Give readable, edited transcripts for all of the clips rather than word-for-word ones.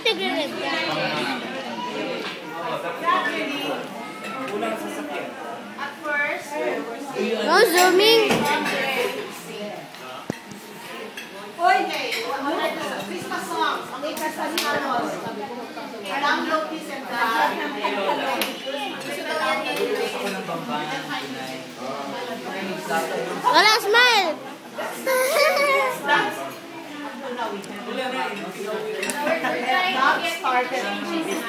nagre-red ka? At first, Oh, zooming. Christmas songs. Okay, Christmas songs. Download this and that. Wala, smile. Dog started singing is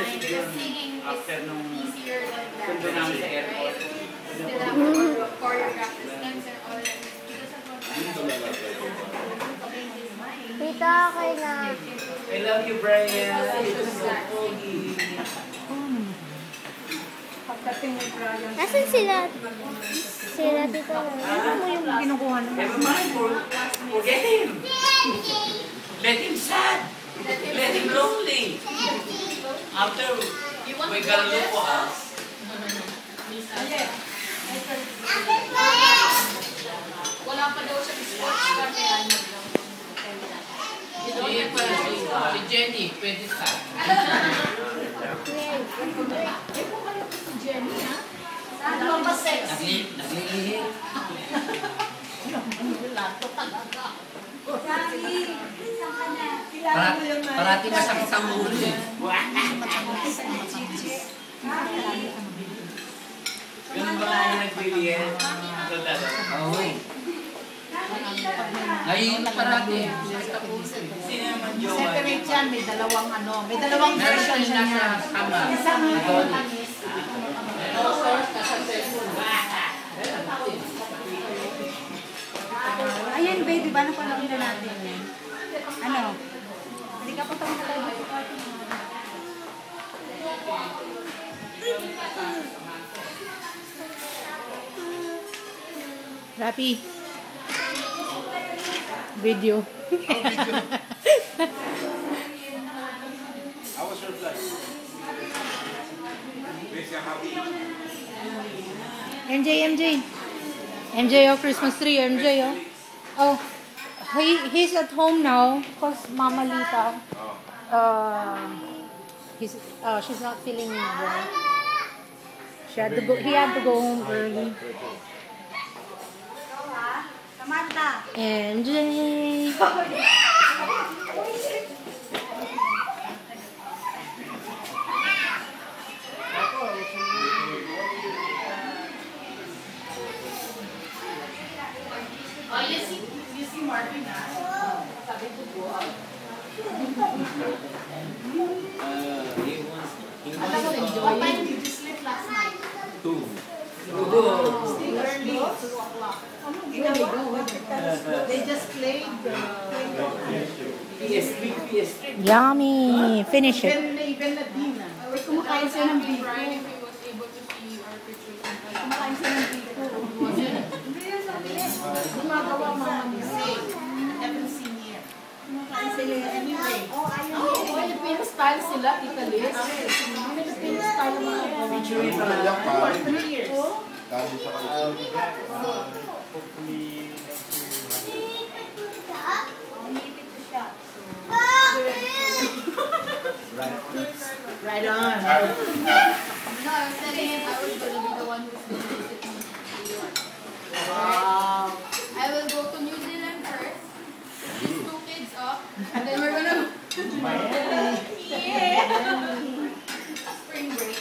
easier than that. Choreograph the steps and all that. Tita, okay na. I love you, Brian. It's so foggy. Nasaan sila? Sila, tita. Ano mo yung kinukuha naman? Never mind, forget him. Let him sad. Let him lonely. After we gonna look for us. Wala pa daw siya sports car kaya Si Jenny, pwede sad. Jenny, ha? Ano ba sexy? Naglilihit. Parati masakit ang ulo eh. Ganun ba nga yung naglilihit? Oo. Ngayon parati. Sino naman jowa? Separate yan. May dalawang may dalawang version siya niya. Isang tamis. Ayan, baby, ba napanood na natin? Ano? Hindi ka pa tayo na tayo. Rapi. Video. How was your flight? Where's your hubby? MJ, oh, Christmas tree, MJ, oh. Oh, he's at home now because Mama Lita, she's not feeling well. He had to go home early. MJ. Oh, you see Marvin, ha? Sabi ko po. Alam mo, what time did you sleep last night? 2. Still early, 2 o'clock. They just played PS3. Yummy. Finish it. even na din. Kumakain siya ng biko. Brian, if he was able to see our pictures and Kumakain siya ng biko. Gumagawa mama niya. Haven't seen yet. Kumakain sila anyway. Filipino style sila, Tita Liz. Filipino style mga Featuring talaga pa. 3 years. Dahil sa kalsada. Right on. no, I was telling him I was going to be the one who's going to visit him. Wow. I will go to New Zealand first, pick these 2 kids up, and then we're gonna spring break.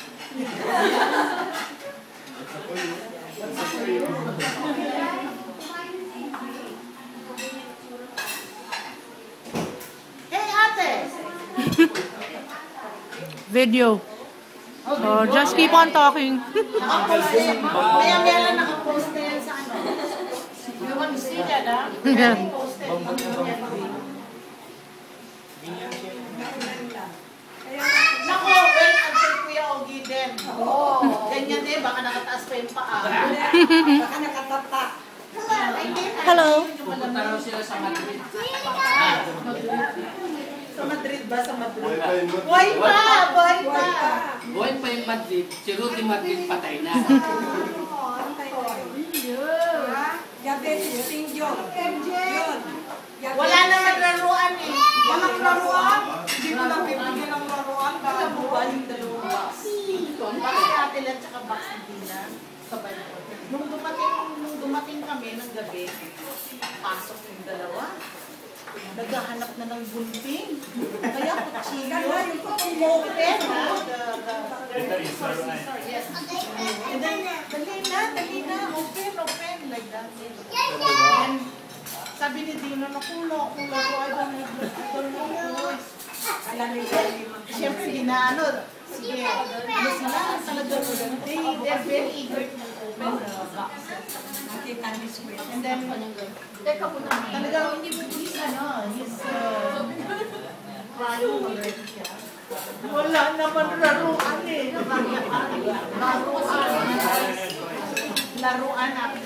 Hey, ate! Video. Oh, just keep on talking. Maya-maya lang nakapost na yan sa ano. You want to see that, ha? Yeah. Posted. Nako, well, ang kay Kuya Ogie din. Ganyan din, baka nakataas pa yung paa. Baka nakatapa. Hello. Pupunta raw sila sa Madrid. Sa Madrid ba? Sa Madrid? Boy pa yun. Boy pa! Boy pa! Buhay pa yung Madrid. Si Rudy Madrid patay na. Wala na maglaruan eh. Walang laruan. Hindi mo lang bibigyan ng Dila tsaka box ni Dila. Sabay ko. Nung dumating kami ng gabi, pasok yung dalawa. Naghahanap na ng bunting. Kaya kutsilyo. Open, ha? Yes. And then, dali na. Open. Like that. And sabi ni Dina, naku, laro. I don't know. Siyempre, di na sige, sila, talagang, they're very eager to open the boxes. And then, talagang, he's crying already siya. Wala naman laruan eh. Laruan natin.